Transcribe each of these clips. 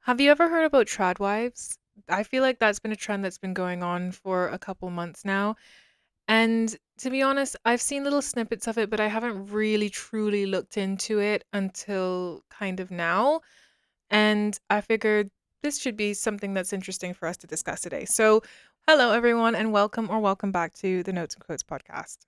Have you ever heard about tradwives? I feel like that's been a trend that's been going on for a couple months now. And to be honest, I've seen little snippets of it, but I haven't really truly looked into it until kind of now. And I figured this should be something that's interesting for us to discuss today. So, hello everyone, and welcome back to the Notes and Quotes podcast.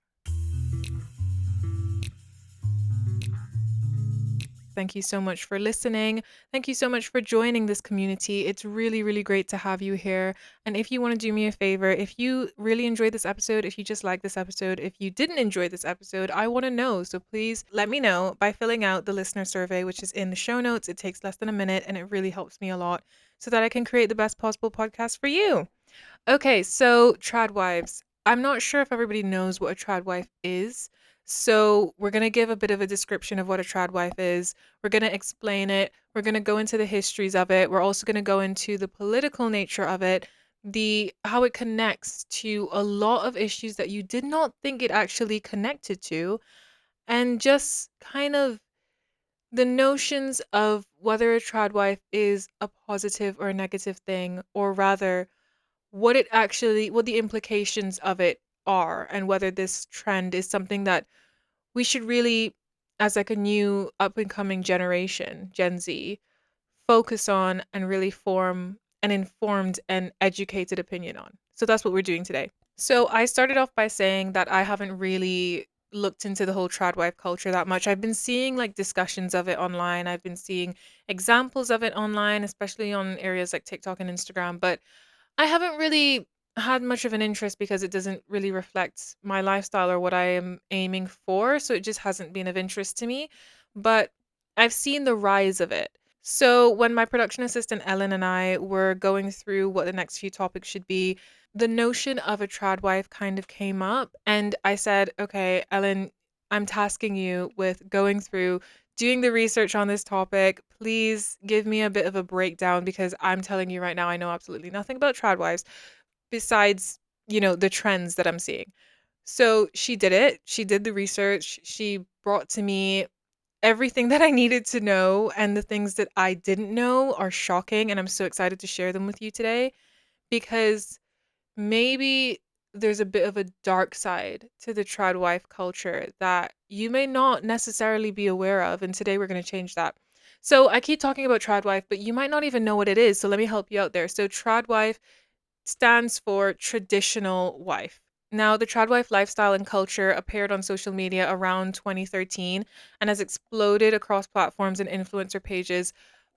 Thank you so much for listening. Thank you so much for joining this community. It's really, really great to have you here. And if you want to do me a favor, if you really enjoyed this episode, if you just like this episode, if you didn't enjoy this episode, I want to know. So please let me know by filling out the listener survey, which is in the show notes. It takes less than a minute and it really helps me a lot so that I can create the best possible podcast for you. Okay, so tradwives. I'm not sure if everybody knows what a tradwife is. So we're going to give a bit of a description of what a tradwife is. We're going to explain it. We're going to go into the histories of it. We're also going to go into the political nature of it, the how it connects to a lot of issues that you did not think it actually connected to, and just kind of the notions of whether a tradwife is a positive or a negative thing, or rather what the implications of it are, and whether this trend is something that we should really, as like a new up and coming generation, Gen Z, focus on and really form an informed and educated opinion on. So that's what we're doing today. So I started off by saying that I haven't really looked into the whole tradwife culture that much. I've been seeing like discussions of it online. I've been seeing examples of it online, especially on areas like TikTok and Instagram, but I haven't really had much of an interest because it doesn't really reflect my lifestyle or what I am aiming for, so it just hasn't been of interest to me. But I've seen the rise of it. So when my production assistant Ellen and I were going through what the next few topics should be, the notion of a tradwife kind of came up, and I said, "Okay, Ellen, I'm tasking you with going through doing the research on this topic. Please give me a bit of a breakdown because I'm telling you right now, I know absolutely nothing about tradwives besides, the trends that I'm seeing." So she did it. She did the research. She brought to me everything that I needed to know, and the things that I didn't know are shocking. And I'm so excited to share them with you today because maybe there's a bit of a dark side to the tradwife culture that you may not necessarily be aware of. And today we're going to change that. So I keep talking about tradwife, but you might not even know what it is. So let me help you out there. So tradwife stands for traditional wife. Now, the tradwife lifestyle and culture appeared on social media around 2013 and has exploded across platforms and influencer pages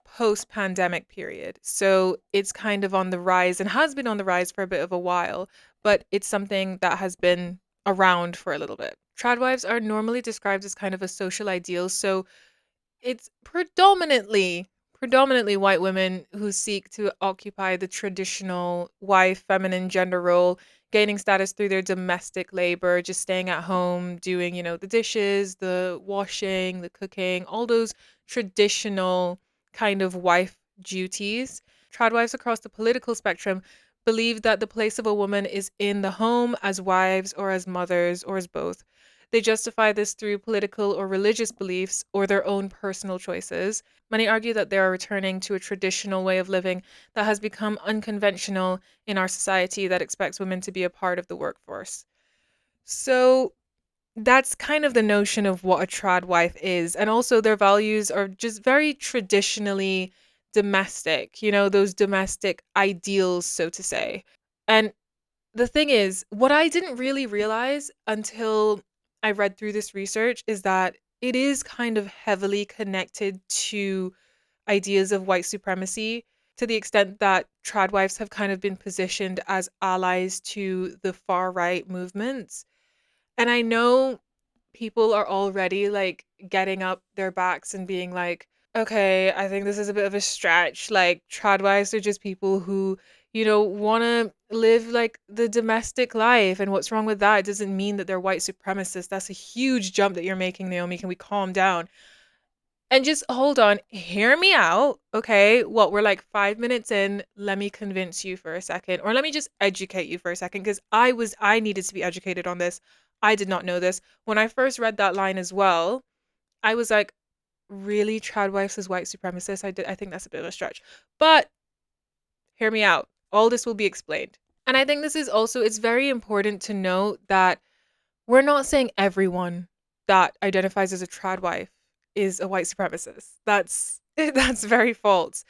post-pandemic period. So it's kind of on the rise and has been on the rise for a bit of a while, but it's something that has been around for a little bit. Tradwives are normally described as kind of a social ideal, so it's predominantly white women who seek to occupy the traditional wife feminine gender role, gaining status through their domestic labor, just staying at home, doing, the dishes, the washing, the cooking, all those traditional kind of wife duties. Tradwives across the political spectrum believe that the place of a woman is in the home as wives or as mothers or as both. They justify this through political or religious beliefs or their own personal choices. Many argue that they are returning to a traditional way of living that has become unconventional in our society that expects women to be a part of the workforce. So that's kind of the notion of what a trad wife is. And also, their values are just very traditionally domestic, those domestic ideals, so to say. And the thing is, what I didn't really realize until I read through this research is that it is kind of heavily connected to ideas of white supremacy, to the extent that tradwives have kind of been positioned as allies to the far right movements. And I know people are already like getting up their backs and being like, okay, I think this is a bit of a stretch. Like, tradwives are just people who, want to live like the domestic life. And what's wrong with that? It doesn't mean that they're white supremacists. That's a huge jump that you're making, Naomi. Can we calm down? And just hold on, hear me out, okay? What, we're like 5 minutes in. Let me convince you for a second, or let me just educate you for a second, because I needed to be educated on this. I did not know this. When I first read that line as well, I was like, really tradwives as white supremacists. I think that's a bit of a stretch. But hear me out. All this will be explained. And I think this is also, it's very important to note that we're not saying everyone that identifies as a tradwife is a white supremacist. That's that's very false.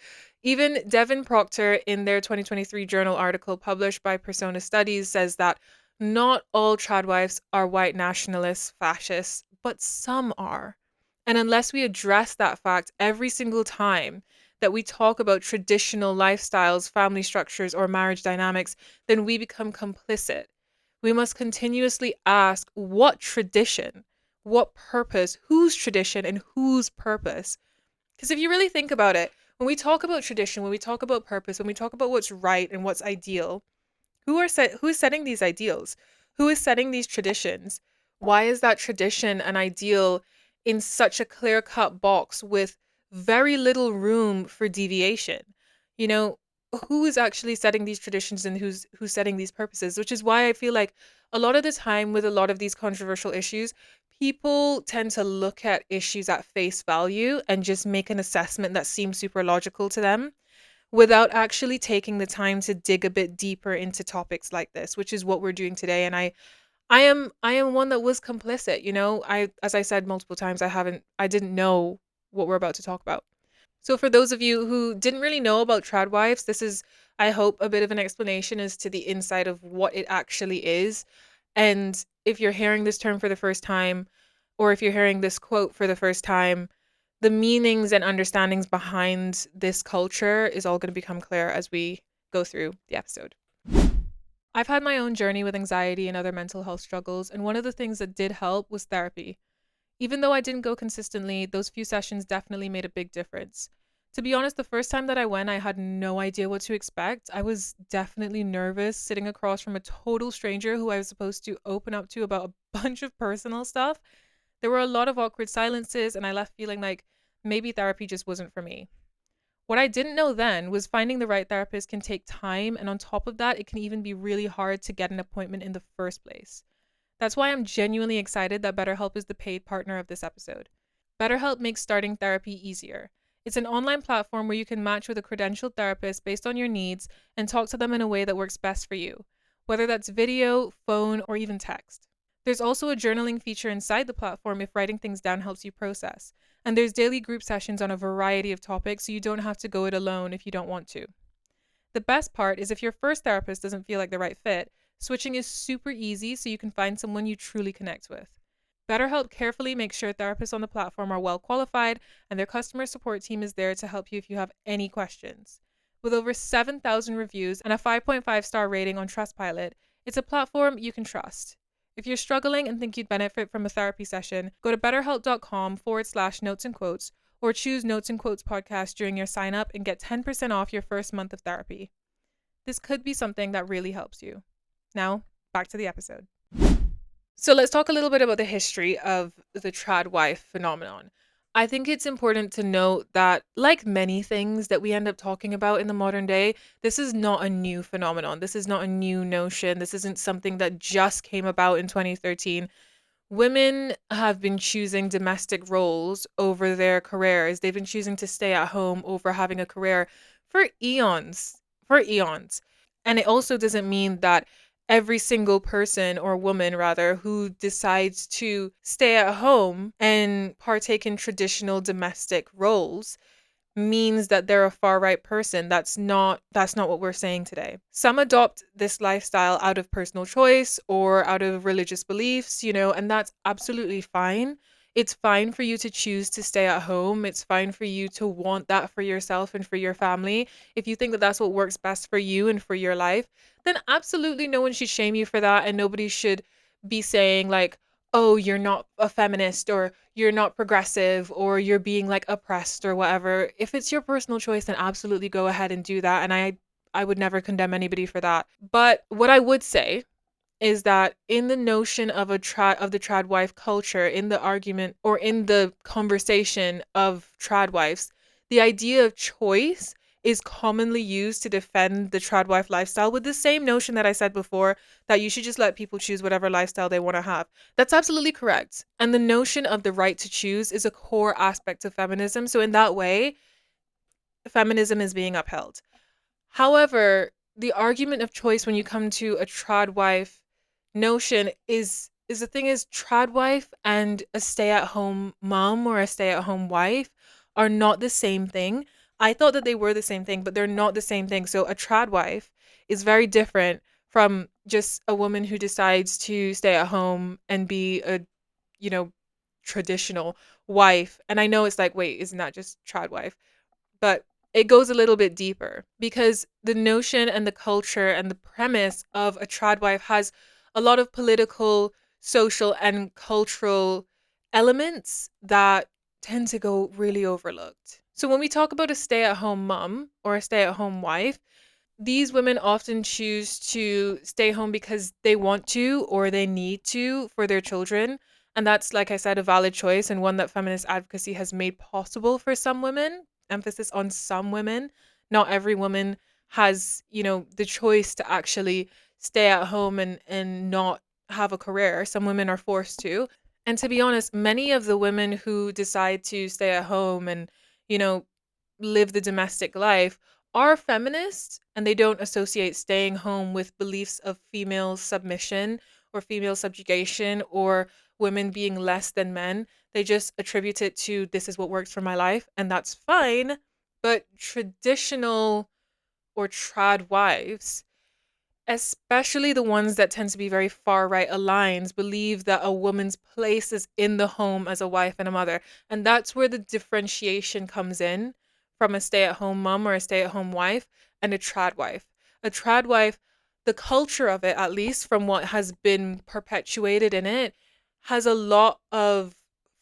Even Devin Proctor in their 2023 journal article published by Persona Studies says that not all tradwives are white nationalists, fascists, but some are. And unless we address that fact every single time that we talk about traditional lifestyles, family structures, or marriage dynamics, then we become complicit. We must continuously ask what tradition, what purpose, whose tradition, and whose purpose. Because if you really think about it, when we talk about tradition, when we talk about purpose, when we talk about what's right and what's ideal, who is setting these ideals? Who is setting these traditions? Why is that tradition an ideal in such a clear-cut box with very little room for deviation? You know, who is actually setting these traditions and who's setting these purposes? Which is why I feel like a lot of the time with a lot of these controversial issues, people tend to look at issues at face value and just make an assessment that seems super logical to them without actually taking the time to dig a bit deeper into topics like this, which is what we're doing today. And I am one that was complicit, you know. I As I said multiple times, I didn't know what we're about to talk about. So for those of you who didn't really know about tradwives, this is, I hope, a bit of an explanation as to the inside of what it actually is. And if you're hearing this term for the first time, or if you're hearing this quote for the first time, the meanings and understandings behind this culture is all going to become clear as we go through the episode. I've had my own journey with anxiety and other mental health struggles, and one of the things that did help was therapy. Even though I didn't go consistently, those few sessions definitely made a big difference. To be honest, the first time that I went, I had no idea what to expect. I was definitely nervous sitting across from a total stranger who I was supposed to open up to about a bunch of personal stuff. There were a lot of awkward silences, and I left feeling like maybe therapy just wasn't for me. What I didn't know then was finding the right therapist can take time, and on top of that, it can even be really hard to get an appointment in the first place. That's why I'm genuinely excited that BetterHelp is the paid partner of this episode. BetterHelp makes starting therapy easier. It's an online platform where you can match with a credentialed therapist based on your needs and talk to them in a way that works best for you, whether that's video, phone, or even text. There's also a journaling feature inside the platform if writing things down helps you process. And there's daily group sessions on a variety of topics, so you don't have to go it alone if you don't want to. The best part is if your first therapist doesn't feel like the right fit, switching is super easy so you can find someone you truly connect with. BetterHelp carefully makes sure therapists on the platform are well qualified, and their customer support team is there to help you if you have any questions. With over 7,000 reviews and a 5.5-star rating on Trustpilot, it's a platform you can trust. If you're struggling and think you'd benefit from a therapy session, go to betterhelp.com/notes and quotes or choose Notes and Quotes podcast during your sign up and get 10% off your first month of therapy. This could be something that really helps you. Now, back to the episode. So let's talk a little bit about the history of the tradwife phenomenon. I think it's important to note that, like many things that we end up talking about in the modern day, this is not a new phenomenon. This is not a new notion. This isn't something that just came about in 2013. Women have been choosing domestic roles over their careers. They've been choosing to stay at home over having a career for eons, for eons. And it also doesn't mean that every single person or woman rather who decides to stay at home and partake in traditional domestic roles means that they're a far right person. That's not what we're saying today. Some adopt this lifestyle out of personal choice or out of religious beliefs, you know, and that's absolutely fine. It's fine for you to choose to stay at home. It's fine for you to want that for yourself and for your family. If you think that that's what works best for you and for your life, then absolutely no one should shame you for that, and nobody should be saying like, oh, you're not a feminist or you're not progressive or you're being like oppressed or whatever. If it's your personal choice, then absolutely go ahead and do that. And I would never condemn anybody for that. But what I would say is that in the notion of the tradwife culture, in the argument or in the conversation of tradwives, the idea of choice is commonly used to defend the tradwife lifestyle with the same notion that I said before, that you should just let people choose whatever lifestyle they want to have. That's absolutely correct. And the notion of the right to choose is a core aspect of feminism. So in that way, feminism is being upheld. However, the argument of choice when you come to a tradwife notion is the thing is tradwife and a stay-at-home mom or a stay-at-home wife are not the same thing. I thought that they were the same thing, but they're not the same thing. So a tradwife is very different from just a woman who decides to stay at home and be a, you know, traditional wife. And I know it's like, wait, isn't that just tradwife? But it goes a little bit deeper because the notion and the culture and the premise of a tradwife has a lot of political, social, and cultural elements that tend to go really overlooked. So when we talk about a stay-at-home mom or a stay-at-home wife, these women often choose to stay home because they want to or they need to for their children. And that's, like I said, a valid choice and one that feminist advocacy has made possible for some women. Emphasis on some women. Not every woman has, the choice to actually stay at home and not have a career. Some women are forced to. And to be honest, many of the women who decide to stay at home and, you know, live the domestic life are feminists, and they don't associate staying home with beliefs of female submission or female subjugation or women being less than men. They just attribute it to this is what works for my life, and that's fine. But traditional or trad wives, especially the ones that tend to be very far right aligned, believe that a woman's place is in the home as a wife and a mother. And that's where the differentiation comes in from a stay at home mom or a stay at home wife and a trad wife. A trad wife, the culture of it, at least from what has been perpetuated in it, has a lot of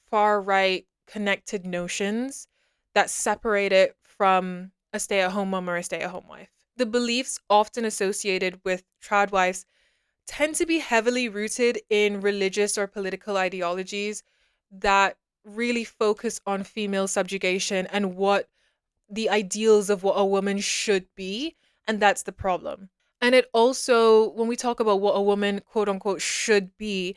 far right connected notions that separate it from a stay at home mom or a stay at home wife. The beliefs often associated with tradwives tend to be heavily rooted in religious or political ideologies that really focus on female subjugation and what the ideals of what a woman should be. And that's the problem. And it also, when we talk about what a woman, quote unquote, should be,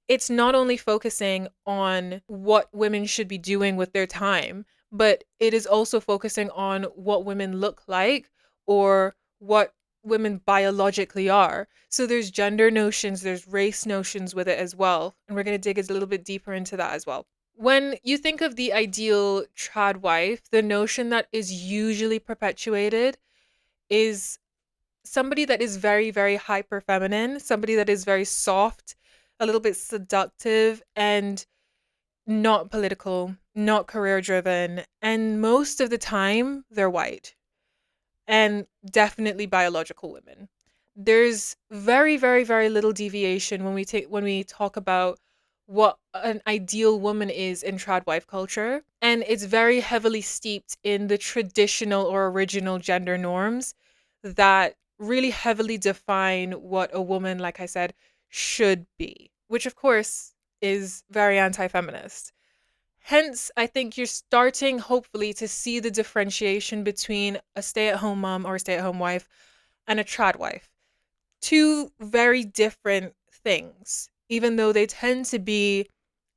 it's not only focusing on what women should be doing with their time, but it is also focusing on what women look like or what women biologically are. So there's gender notions, there's race notions with it as well. And we're going to dig a little bit deeper into that as well. When you think of the ideal trad wife, the notion that is usually perpetuated is somebody that is very, very hyper feminine, somebody that is very soft, a little bit seductive, and not political, not career driven. And most of the time, they're white and definitely biological women. There's very, very, very little deviation when we talk about what an ideal woman is in tradwife culture. And it's very heavily steeped in the traditional or original gender norms that really heavily define what a woman, like I said, should be, which of course is very anti-feminist. Hence, I think you're starting, hopefully, to see the differentiation between a stay at home mom or a stay at home wife and a trad wife. Two very different things, even though they tend to be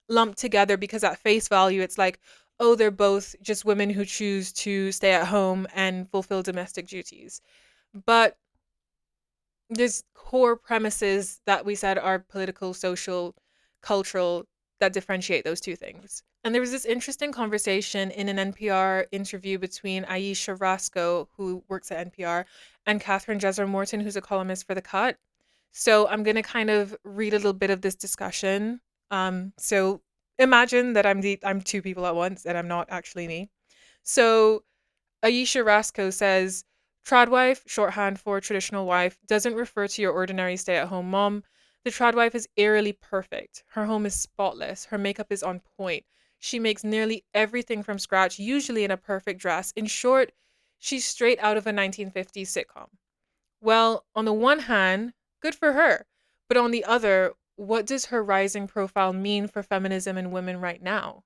lumped together because at face value, it's like, oh, they're both just women who choose to stay at home and fulfill domestic duties. But there's core premises that we said are political, social, cultural that differentiate those two things. And there was this interesting conversation in an NPR interview between Aisha Rasco, who works at NPR, and Catherine Jesser Morton, who's a columnist for The Cut. So I'm going to kind of read a little bit of this discussion. So imagine that I'm two people at once and I'm not actually me. So Aisha Rasco says, tradwife, shorthand for traditional wife, doesn't refer to your ordinary stay-at-home mom. The tradwife is eerily perfect. Her home is spotless. Her makeup is on point. She makes nearly everything from scratch, usually in a perfect dress. In short, she's straight out of a 1950s sitcom. Well, on the one hand, good for her. But on the other, what does her rising profile mean for feminism and women right now?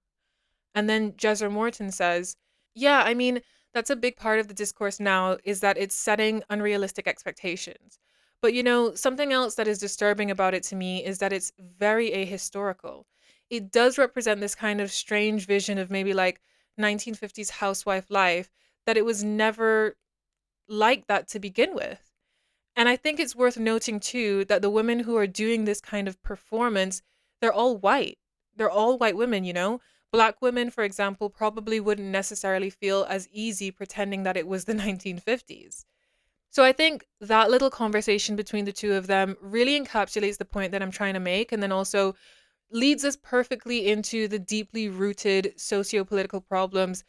And then Jesser Morton says, yeah, I mean, That's a big part of the discourse now, is that it's setting unrealistic expectations. But you know, something else that is disturbing about it to me is that it's very ahistorical. It does represent this kind of strange vision of maybe like 1950s housewife life, that it was never like that to begin with. And I think it's worth noting too that the women who are doing this kind of performance, they're all white. They're all white women, you know? Black women, for example, probably wouldn't necessarily feel as easy pretending that it was the 1950s. So I think that little conversation between the two of them really encapsulates the point that I'm trying to make, and then also leads us perfectly into the deeply rooted socio-political problems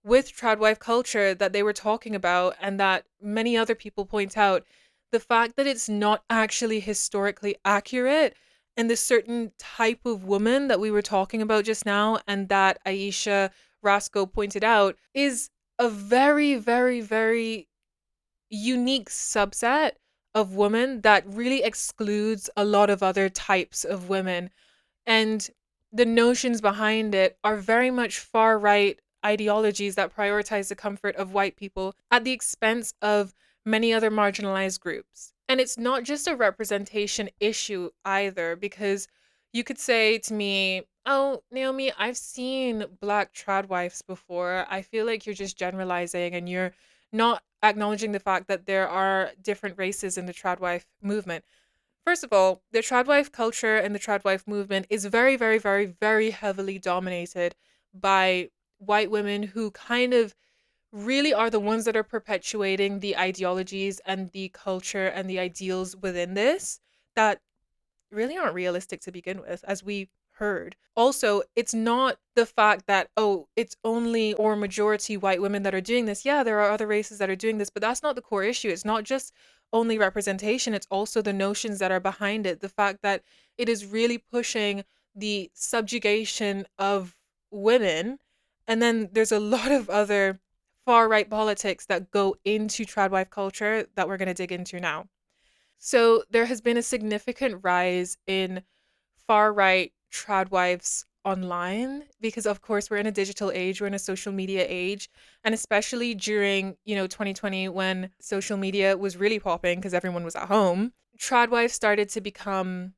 with tradwife culture that they were talking about, and that many other people point out. The fact that it's not actually historically accurate, and the certain type of woman that we were talking about just now and that Aisha Rasco pointed out, is a very, very, very unique subset of women that really excludes a lot of other types of women. And the notions behind it are very much far right ideologies that prioritize the comfort of white people at the expense of many other marginalized groups. And it's not just a representation issue either, because you could say to me, "Oh, Naomi, I've seen black tradwives before. I feel like you're just generalizing and you're not acknowledging the fact that there are different races in the tradwife movement." First of all, the tradwife culture and the tradwife movement is very, very, very, very heavily dominated by white women who kind of really are the ones that are perpetuating the ideologies and the culture and the ideals within this that really aren't realistic to begin with, as we heard. Also, it's not the fact that, oh, it's only or majority white women that are doing this. Yeah, there are other races that are doing this, but that's not the core issue. It's not just only representation, it's also the notions that are behind it. The fact that it is really pushing the subjugation of women. And then there's a lot of other far right politics that go into tradwife culture that we're going to dig into now. So there has been a significant rise in far right tradwives online because of course we're in a digital age, we're in a social media age, and especially during, 2020 when social media was really popping because everyone was at home, tradwives started to become,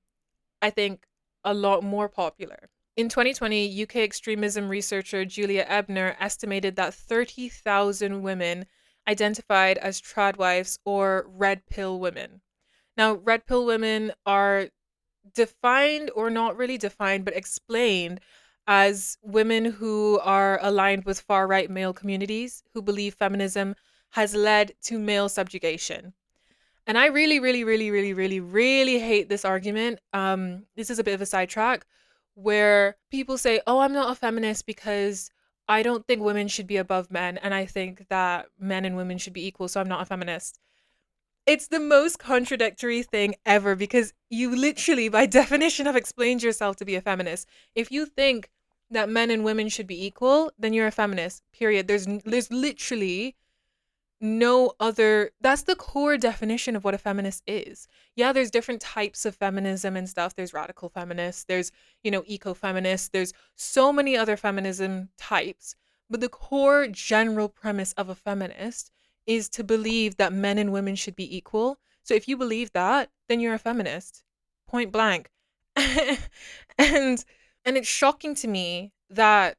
I think, a lot more popular. In 2020, UK extremism researcher Julia Ebner estimated that 30,000 women identified as tradwives or red pill women. Now, red pill women are defined, or not really defined, but explained as women who are aligned with far right male communities who believe feminism has led to male subjugation. And I really, really, really, really, really, really hate this argument. This is a bit of a sidetrack where people say, oh, I'm not a feminist because I don't think women should be above men. And I think that men and women should be equal. So I'm not a feminist. It's the most contradictory thing ever because you literally, by definition, have explained yourself to be a feminist. If you think that men and women should be equal, then you're a feminist. Period. There's literally no other. That's the core definition of what a feminist is. Yeah, there's different types of feminism and stuff. There's radical feminists, there's, eco-feminists, there's so many other feminism types, but the core general premise of a feminist is to believe that men and women should be equal. So if you believe that, then you're a feminist. Point blank. and and it's shocking to me that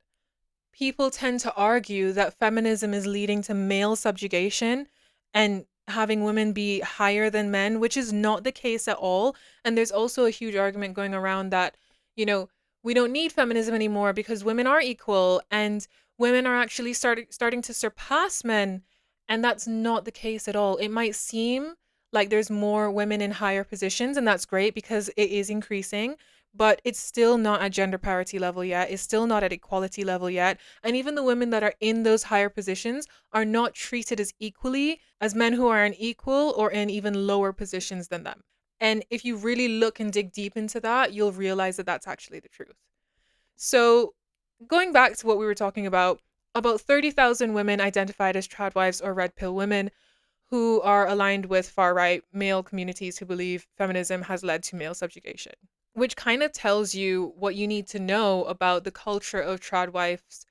people tend to argue that feminism is leading to male subjugation and having women be higher than men, which is not the case at all. And there's also a huge argument going around that, you know, we don't need feminism anymore because women are equal and women are actually starting to surpass men. And that's not the case at all. It might seem like there's more women in higher positions, and that's great because it is increasing, but it's still not at gender parity level yet. It's still not at equality level yet. And even the women that are in those higher positions are not treated as equally as men who are in equal or in even lower positions than them. And if you really look and dig deep into that, you'll realize that that's actually the truth. So, going back to what we were talking about 30,000 women identified as tradwives or red pill women who are aligned with far right male communities who believe feminism has led to male subjugation, which kind of tells you what you need to know about the culture of tradwives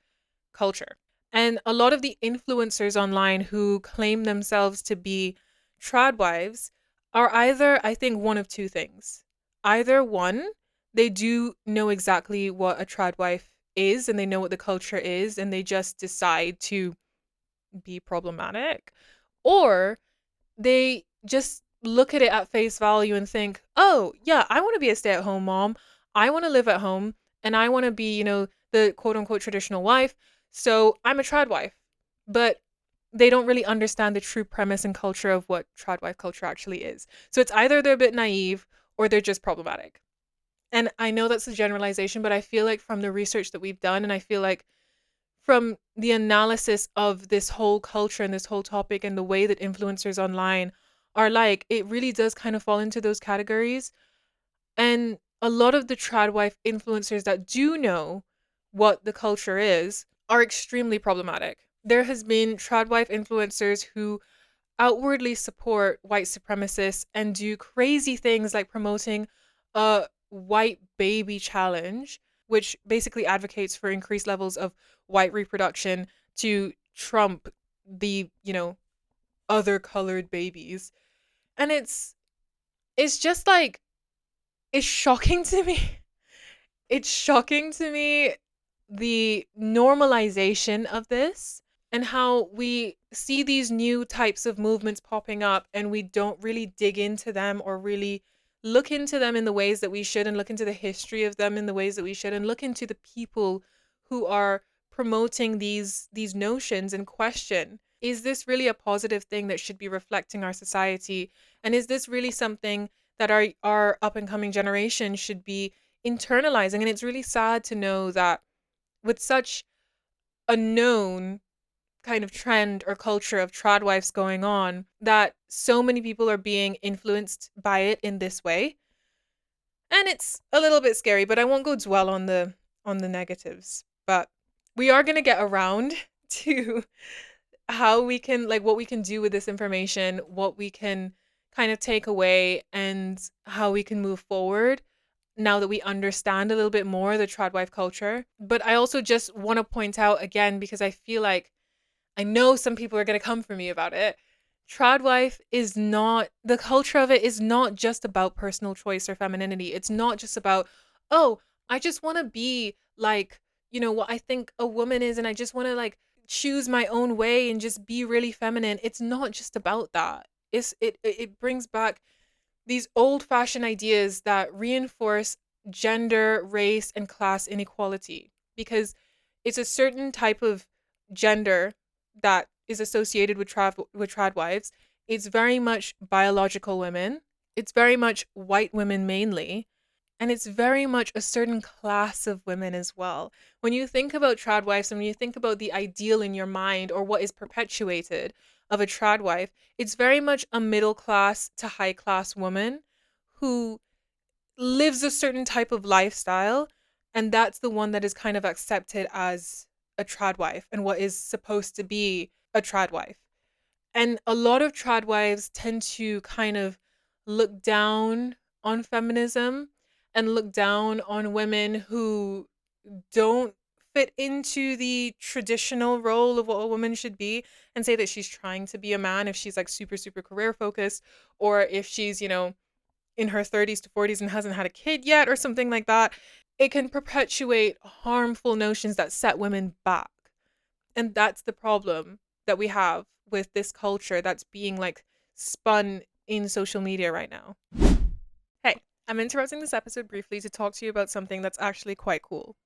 culture. And a lot of the influencers online who claim themselves to be tradwives are either, I think, one of two things. Either one, they do know exactly what a tradwife is and they know what the culture is and they just decide to be problematic. Or they just look at it at face value and think, oh, yeah, I want to be a stay at home mom. I want to live at home and I want to be, the quote unquote traditional wife. So I'm a trad wife. But they don't really understand the true premise and culture of what trad wife culture actually is. So it's either they're a bit naive or they're just problematic. And I know that's a generalization, but I feel like from the research that we've done, and I feel like from the analysis of this whole culture and this whole topic and the way that influencers online are like, it really does kind of fall into those categories. And a lot of the tradwife influencers that do know what the culture is are extremely problematic. There has been tradwife influencers who outwardly support white supremacists and do crazy things like promoting a white baby challenge, which basically advocates for increased levels of white reproduction to trump the, other colored babies. And it's just like it's shocking to me. It's shocking to me the normalization of this and how we see these new types of movements popping up and we don't really dig into them or really look into them in the ways that we should and look into the history of them in the ways that we should and look into the people who are promoting these notions and question, is this really a positive thing that should be reflecting our society, and is this really something that our up and coming generation should be internalizing? And it's really sad to know that with such a known kind of trend or culture of tradwives going on, that so many people are being influenced by it in this way. And it's a little bit scary, but I won't go dwell on the negatives. But we are going to get around to how we can, like, what we can do with this information, what we can kind of take away, and how we can move forward now that we understand a little bit more the tradwife culture. But I also just want to point out again, because I feel like I know some people are going to come for me about it. Tradwife is not, the culture of it is not just about personal choice or femininity. It's not just about, oh, I just want to be like, what I think a woman is, and I just want to like choose my own way and just be really feminine. It's not just about that. It brings back these old fashioned ideas that reinforce gender, race, and class inequality, because it's a certain type of gender that is associated with tradwives. It's very much biological women. It's very much white women mainly, and it's very much a certain class of women as well. When you think about tradwives and when you think about the ideal in your mind or what is perpetuated of a tradwife, it's very much a middle class to high class woman who lives a certain type of lifestyle, and that's the one that is kind of accepted as a tradwife and what is supposed to be a tradwife. And a lot of tradwives tend to kind of look down on feminism and look down on women who don't fit into the traditional role of what a woman should be, and say that she's trying to be a man if she's like super, super career focused, or if she's, in her 30s to 40s and hasn't had a kid yet or something like that. It can perpetuate harmful notions that set women back. And that's the problem that we have with this culture that's being like spun in social media right now. Hey, I'm interrupting this episode briefly to talk to you about something that's actually quite cool.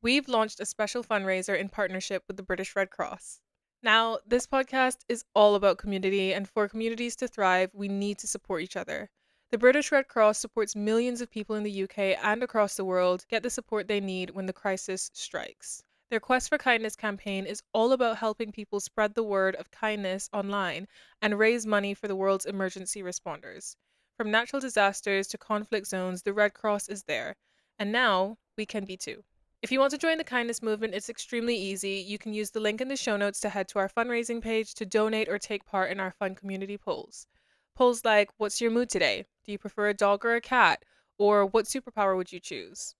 We've launched a special fundraiser in partnership with the British Red Cross. Now, this podcast is all about community, and for communities to thrive, we need to support each other. The British Red Cross supports millions of people in the UK and across the world get the support they need when the crisis strikes. Their Quest for Kindness campaign is all about helping people spread the word of kindness online and raise money for the world's emergency responders. From natural disasters to conflict zones, the Red Cross is there. And now we can be too. If you want to join the kindness movement, it's extremely easy. You can use the link in the show notes to head to our fundraising page to donate or take part in our fun community polls. Polls like, what's your mood today? Do you prefer a dog or a cat? Or what superpower would you choose?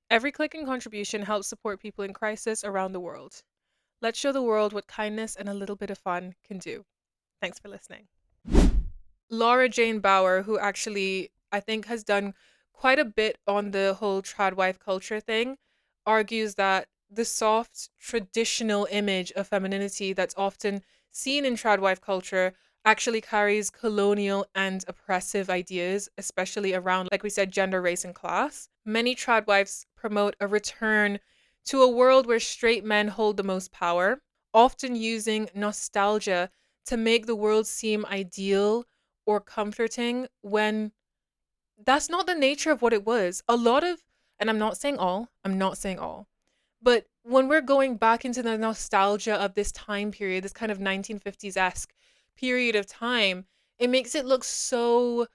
Every click and contribution helps support people in crisis around the world. Let's show the world what kindness and a little bit of fun can do. Thanks for listening. Laura Jane Bauer, who actually I think has done quite a bit on the whole tradwife culture thing, argues that the soft traditional image of femininity that's often seen in tradwife culture actually carries colonial and oppressive ideas, especially around, like we said, gender, race, and class. Many tradwives promote a return to a world where straight men hold the most power, often using nostalgia to make the world seem ideal or comforting when that's not the nature of what it was. A lot of, and I'm not saying all, but when we're going back into the nostalgia of this time period, this kind of 1950s esque period of time, it makes it look so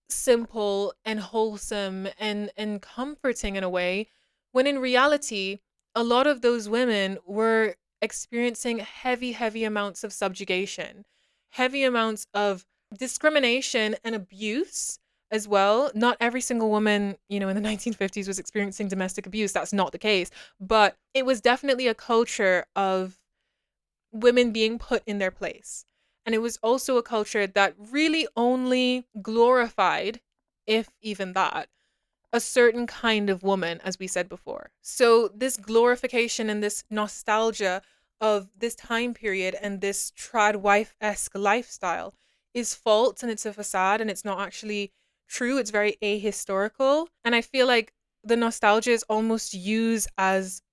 simple and wholesome and comforting in a way, when in reality a lot of those women were experiencing heavy amounts of subjugation, heavy amounts of discrimination and abuse as well. Not every single woman, you know, in the 1950s was experiencing domestic abuse. That's not the case, but it was definitely a culture of women being put in their place. And it was also a culture that really only glorified, if even that, a certain kind of woman, as we said before. So, this glorification and this nostalgia of this time period and this tradwife esque lifestyle is false, and it's a facade, and it's not actually true. It's very ahistorical. And I feel like the nostalgia is almost used as,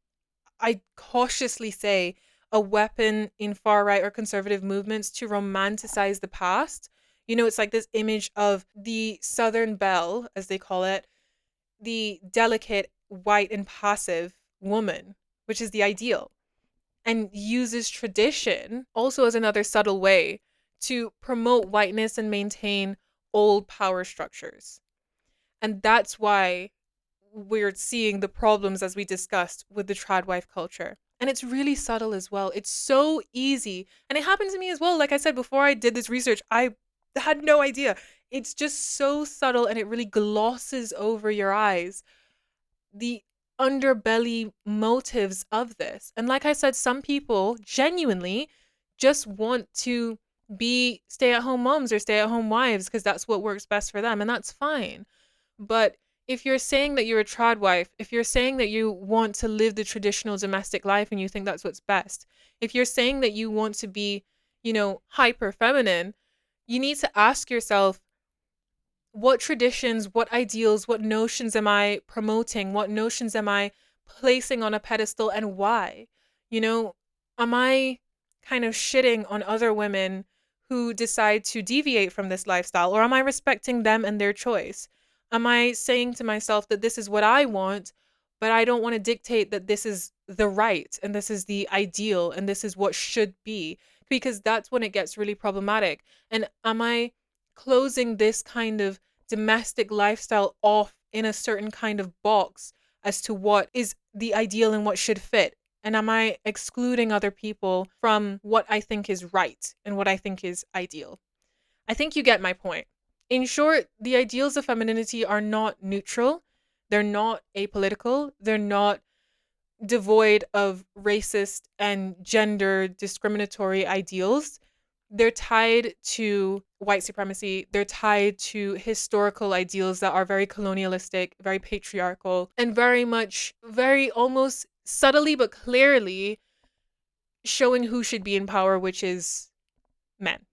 I cautiously say, a weapon in far right or conservative movements to romanticize the past. You know, it's like this image of the Southern belle, as they call it, the delicate, white, and passive woman, which is the ideal, and uses tradition also as another subtle way to promote whiteness and maintain old power structures. And that's why we're seeing the problems, as we discussed, with the tradwife culture. And it's really subtle as well. It's so easy. And it happened to me as well. Like I said, before I did this research, I had no idea. It's just so subtle, and it really glosses over your eyes the underbelly motives of this. And like I said, some people genuinely just want to be stay at home moms or stay at home wives because that's what works best for them. And that's fine. But if you're saying that you're a trad wife, if you're saying that you want to live the traditional domestic life and you think that's what's best, if you're saying that you want to be, you know, hyper feminine, you need to ask yourself, what traditions, what ideals, what notions am I promoting? What notions am I placing on a pedestal, and why? You know, am I kind of shitting on other women who decide to deviate from this lifestyle, or am I respecting them and their choice? Am I saying to myself that this is what I want, but I don't want to dictate that this is the right and this is the ideal and this is what should be? Because that's when it gets really problematic. And am I closing this kind of domestic lifestyle off in a certain kind of box as to what is the ideal and what should fit? And am I excluding other people from what I think is right and what I think is ideal? I think you get my point. In short, the ideals of femininity are not neutral. They're not apolitical. They're not devoid of racist and gender discriminatory ideals. They're tied to white supremacy. They're tied to historical ideals that are very colonialistic, very patriarchal, and very much, very almost subtly but clearly showing who should be in power, which is men.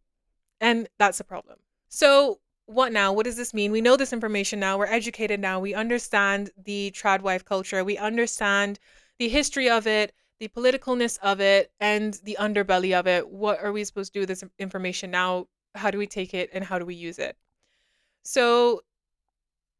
And that's a problem. So, what now? What does this mean? We know this information now. We're educated now. We understand the tradwife culture. We understand the history of it, the politicalness of it, and the underbelly of it. What are we supposed to do with this information now? How do we take it and how do we use it? So,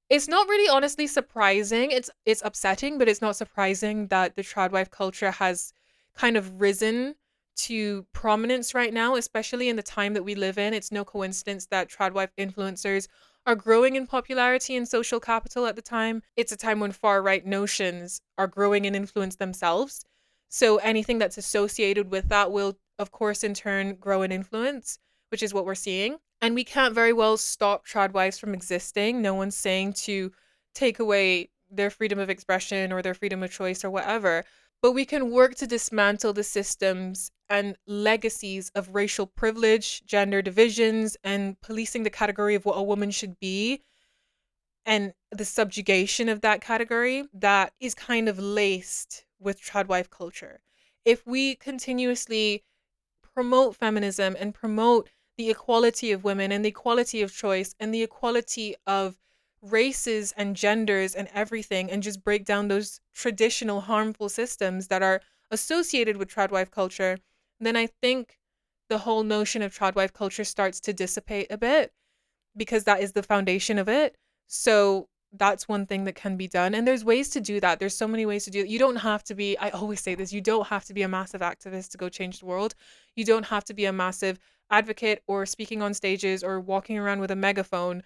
it's not really honestly surprising. It's upsetting, but it's not surprising that the tradwife culture has kind of risen to prominence right now, especially in the time that we live in. It's no coincidence that tradwife influencers are growing in popularity and social capital at the time. It's a time when far right notions are growing in influence themselves. So anything that's associated with that will, of course, in turn grow in influence, which is what we're seeing. And we can't very well stop tradwives from existing. No one's saying to take away their freedom of expression or their freedom of choice or whatever. but we can work to dismantle the systems and legacies of racial privilege, gender divisions, and policing the category of what a woman should be and the subjugation of that category that is kind of laced with tradwife culture. If we continuously promote feminism and promote the equality of women and the equality of choice and the equality of races and genders and everything, and just break down those traditional harmful systems that are associated with tradwife culture, then I think the whole notion of tradwife culture starts to dissipate a bit, because that is the foundation of it. So that's one thing that can be done. And there's ways to do that. There's so many ways to do it. You don't have to be, I always say this, you don't have to be a massive activist to go change the world. You don't have to be a massive advocate or speaking on stages or walking around with a megaphone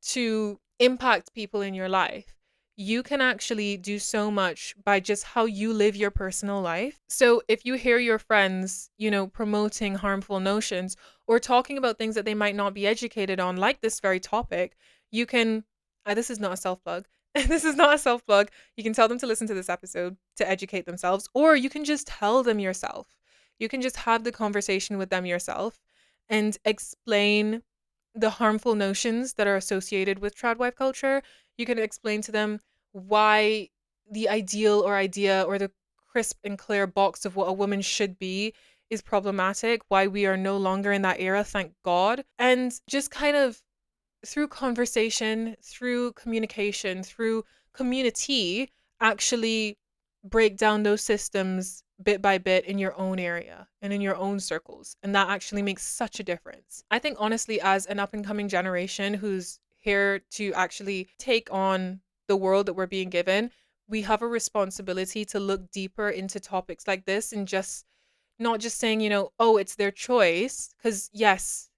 to impact people in your life. You can actually do so much by just how you live your personal life. So if you hear your friends, promoting harmful notions or talking about things that they might not be educated on, like this very topic, you can, this is not a self plug. This is not a self plug. You can tell them to listen to this episode to educate themselves, or you can just tell them yourself. You can just have the conversation with them yourself and explain the harmful notions that are associated with tradwife culture. You can explain to them why the ideal or idea or the crisp and clear box of what a woman should be is problematic, why we are no longer in that era, thank God. And just kind of through conversation, through communication, through community, actually break down those systems bit by bit in your own area and in your own circles. And that actually makes such a difference. I think, honestly, as an up and coming generation who's here to actually take on the world that we're being given, we have a responsibility to look deeper into topics like this and just not just saying, oh, it's their choice. Because, yes,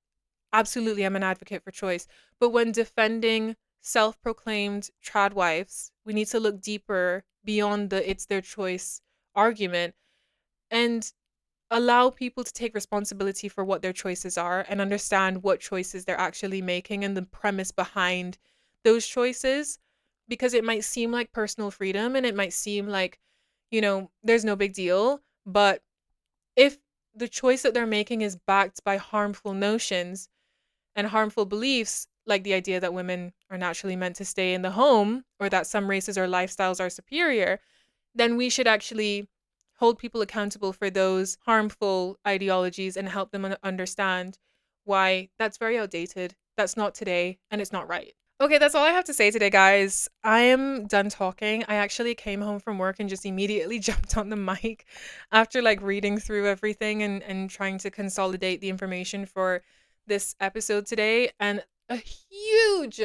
absolutely, I'm an advocate for choice. But when defending self proclaimed tradwives, we need to look deeper beyond the it's their choice argument and allow people to take responsibility for what their choices are and understand what choices they're actually making and the premise behind those choices. Because it might seem like personal freedom and it might seem like, there's no big deal. But if the choice that they're making is backed by harmful notions and harmful beliefs, like the idea that women are naturally meant to stay in the home or that some races or lifestyles are superior, then we should actually hold people accountable for those harmful ideologies and help them understand why that's very outdated, that's not today, and it's not right. Okay, that's all I have to say today, guys. I am done talking. I actually came home from work and just immediately jumped on the mic after like reading through everything and trying to consolidate the information for this episode today. And a huge,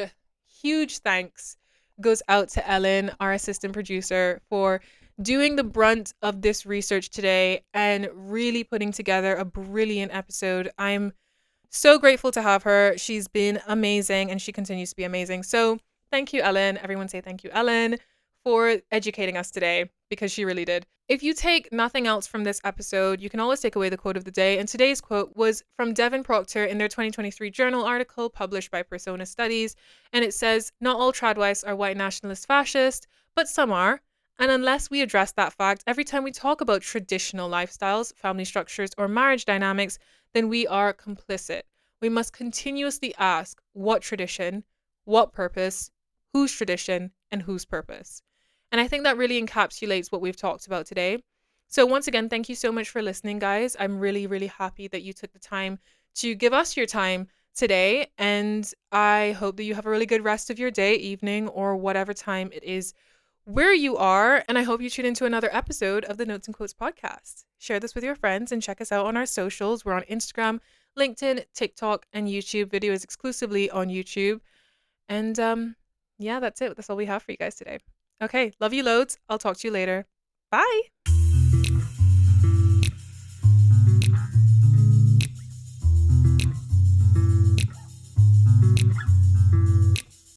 huge thanks goes out to Ellen, our assistant producer, for doing the brunt of this research today and really putting together a brilliant episode. I'm so grateful to have her. She's been amazing and she continues to be amazing. So thank you, Ellen. Everyone say thank you, Ellen, for educating us today, because she really did. If you take nothing else from this episode, you can always take away the quote of the day. And today's quote was from Devon Proctor in their 2023 journal article published by Persona Studies. And it says, "Not all tradwives are white nationalist fascist, but some are. And unless we address that fact every time we talk about traditional lifestyles, family structures, or marriage dynamics, then we are complicit. We must continuously ask what tradition, what purpose, whose tradition, and whose purpose." And I think that really encapsulates what we've talked about today. So once again, thank you so much for listening, guys. I'm really, really happy that you took the time to give us your time today. And I hope that you have a really good rest of your day, evening, or whatever time it is where you are. And I hope you tune into another episode of the Notes and Quotes podcast. Share this with your friends and check us out on our socials. We're on Instagram, LinkedIn, TikTok, and YouTube. Video is exclusively on YouTube. And yeah, that's it. That's all we have for you guys today. Okay, love you loads. I'll talk to you later. Bye.